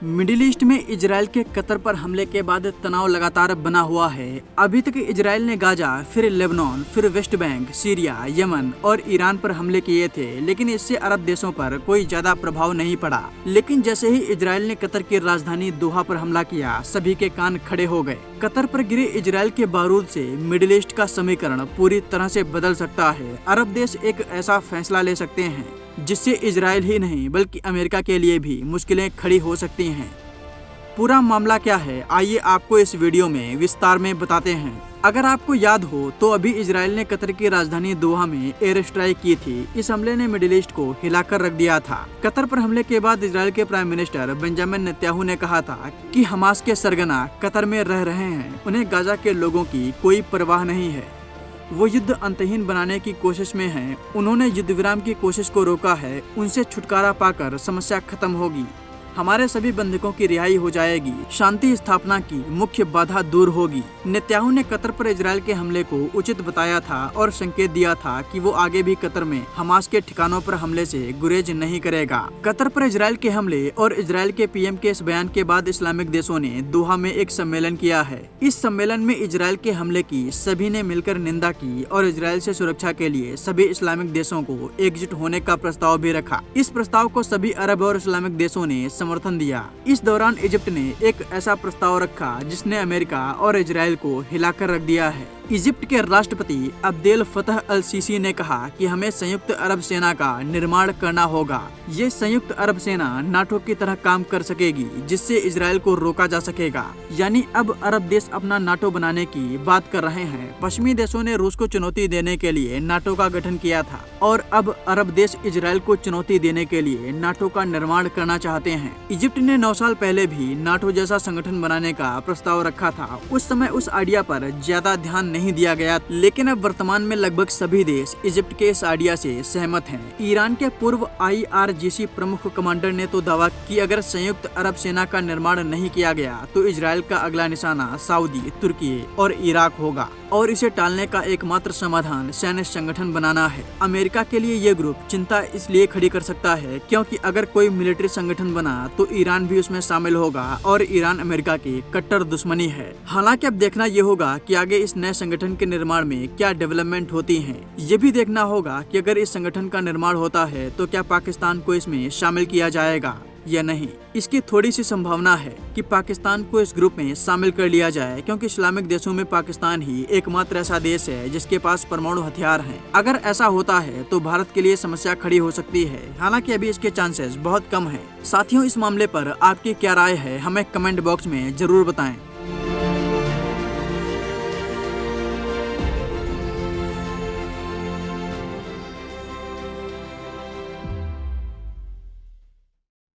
Middle east में Israel के Qatar पर हमले के बाद तनाव लगातार बना हुआ है। अभी तक इजराइल ने गाजा, फिर लेबनान, फिर वेस्ट बैंक, सीरिया, यमन और ईरान पर हमले किए थे, लेकिन इससे अरब देशों पर कोई ज्यादा प्रभाव नहीं पड़ा। लेकिन जैसे ही इजराइल ने कतर की राजधानी दोहा पर हमला किया, सभी के कान खड़े हो गए। कतर पर गिरे इजराइल के बारूद से मिडिल ईस्ट का समीकरण पूरी तरह से बदल सकता है। अरब देश एक ऐसा फैसला ले सकते हैं जिससे इजराइल ही नहीं बल्कि अमेरिका के लिए भी मुश्किलें खड़ी हो सकती हैं। पूरा मामला क्या है, आइए आपको इस वीडियो में विस्तार में बताते हैं। अगर आपको याद हो तो अभी इजराइल ने कतर की राजधानी दोहा में एयर स्ट्राइक की थी। इस हमले ने मिडिल ईस्ट को हिलाकर रख दिया था। कतर पर हमले के बाद इजराइल के प्राइम मिनिस्टर बेंजामिन नेतन्याहू ने कहा था कि हमास के सरगना कतर में रह रहे हैं, उन्हें गाजा के लोगों की कोई परवाह नहीं है, वो युद्ध अंतहीन बनाने की कोशिश में हैं। उन्होंने युद्ध विराम की कोशिश को रोका है, उनसे छुटकारा पाकर समस्या खत्म होगी, हमारे सभी बंधकों की रिहाई हो जाएगी, शांति स्थापना की मुख्य बाधा दूर होगी। नेतन्याहू ने कतर पर इजराइल के हमले को उचित बताया था और संकेत दिया था कि वो आगे भी कतर में हमास के ठिकानों पर हमले से गुरेज नहीं करेगा। कतर पर इजराइल के हमले और इजराइल के पीएम के इस बयान के बाद इस्लामिक देशों ने दोहा में एक सम्मेलन किया है। इस सम्मेलन में इजराइल के हमले की सभी ने मिलकर निंदा की और इजराइल से सुरक्षा के लिए सभी इस्लामिक देशों को एकजुट होने का प्रस्ताव भी रखा। इस प्रस्ताव को सभी अरब और इस्लामिक देशों ने समर्थन दिया। इस दौरान इजिप्ट ने एक ऐसा प्रस्ताव रखा जिसने अमेरिका और इजराइल को हिलाकर रख दिया है। इजिप्ट के राष्ट्रपति अब्देल फतह अल सीसी ने कहा कि हमें संयुक्त अरब सेना का निर्माण करना होगा। ये संयुक्त अरब सेना नाटो की तरह काम कर सकेगी, जिससे इजराइल को रोका जा सकेगा। यानी अब अरब देश अपना नाटो बनाने की बात कर रहे हैं। पश्चिमी देशों ने रूस को चुनौती देने के लिए नाटो का गठन किया था और अब अरब देश इजराइल को चुनौती देने के लिए नाटो का निर्माण करना चाहते हैं। इजिप्ट ने 9 साल पहले भी नाटो जैसा संगठन बनाने का प्रस्ताव रखा था। उस समय उस आइडिया पर ज्यादा ध्यान नहीं दिया गया, लेकिन अब वर्तमान में लगभग सभी देश इजिप्ट के इस आइडिया से सहमत हैं। ईरान के पूर्व IRGC प्रमुख कमांडर ने तो दावा कि अगर संयुक्त अरब सेना का निर्माण नहीं किया गया तो इजराइल का अगला निशाना सऊदी, तुर्की और इराक होगा और इसे टालने का एकमात्र समाधान सैन्य संगठन बनाना है। अमेरिका के लिए ये ग्रुप चिंता इसलिए खड़ी कर सकता है क्योंकि अगर कोई मिलिट्री संगठन बना तो ईरान भी उसमें शामिल होगा और ईरान अमेरिका की कट्टर दुश्मनी है। हालांकि अब देखना ये होगा कि आगे इस नए संगठन के निर्माण में क्या डेवलपमेंट होती हैं। ये भी देखना होगा कि अगर इस संगठन का निर्माण होता है तो क्या पाकिस्तान को इसमें शामिल किया जाएगा या नहीं। इसकी थोड़ी सी संभावना है कि पाकिस्तान को इस ग्रुप में शामिल कर लिया जाए, क्योंकि इस्लामिक देशों में पाकिस्तान ही एकमात्र ऐसा देश है जिसके पास परमाणु हथियार हैं। अगर ऐसा होता है तो भारत के लिए समस्या खड़ी हो सकती है। हालांकि अभी इसके चांसेस बहुत कम हैं। साथियों, इस मामले पर आपकी क्या राय है, हमें कमेंट बॉक्स में जरूर बताएं।